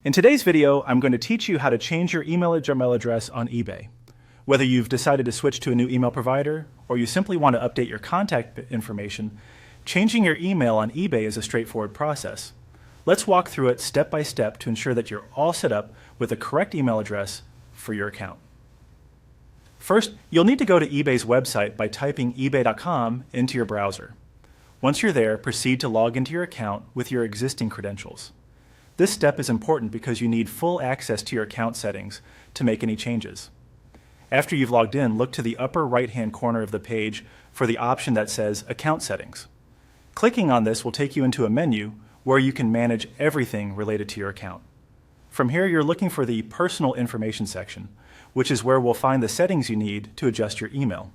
In today's video, I'm going to teach you how to change your email address on eBay. Whether you've decided to switch to a new email provider or you simply want to update your contact information, changing your email on eBay is a straightforward process. Let's walk through it step by step to ensure that you're all set up with the correct email address for your account. First, you'll need to go to eBay's website by typing ebay.com into your browser. Once you're there, proceed to log into your account with your existing credentials. This step is important because you need full access to your account settings to make any changes. After you've logged in, look to the upper right-hand corner of the page for the option that says Account Settings. Clicking on this will take you into a menu where you can manage everything related to your account. From here, you're looking for the Personal Information section, which is where we'll find the settings you need to adjust your email.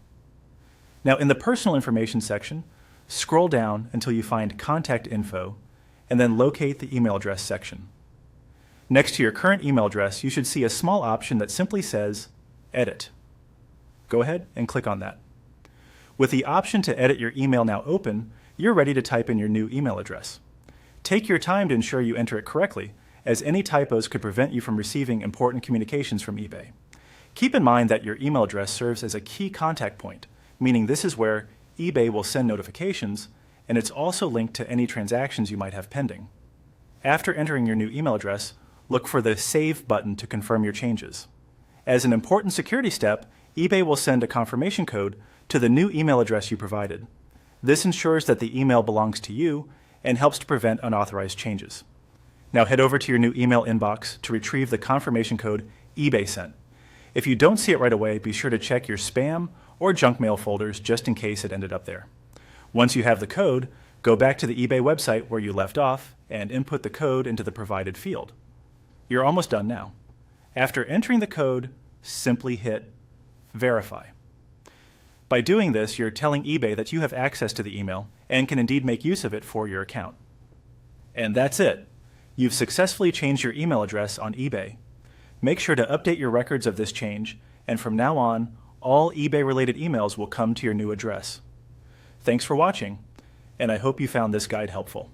Now, in the Personal Information section, scroll down until you find Contact Info, and then locate the email address section. Next to your current email address, you should see a small option that simply says Edit. Go ahead and click on that. With the option to edit your email now open, you're ready to type in your new email address. Take your time to ensure you enter it correctly, as any typos could prevent you from receiving important communications from eBay. Keep in mind that your email address serves as a key contact point, meaning this is where eBay will send notifications, and it's also linked to any transactions you might have pending. After entering your new email address, look for the Save button to confirm your changes. As an important security step, eBay will send a confirmation code to the new email address you provided. This ensures that the email belongs to you and helps to prevent unauthorized changes. Now head over to your new email inbox to retrieve the confirmation code eBay sent. If you don't see it right away, be sure to check your spam or junk mail folders just in case it ended up there. Once you have the code, go back to the eBay website where you left off and input the code into the provided field. You're almost done now. After entering the code, simply hit Verify. By doing this, you're telling eBay that you have access to the email and can indeed make use of it for your account. And that's it. You've successfully changed your email address on eBay. Make sure to update your records of this change, and from now on, all eBay-related emails will come to your new address. Thanks for watching, and I hope you found this guide helpful.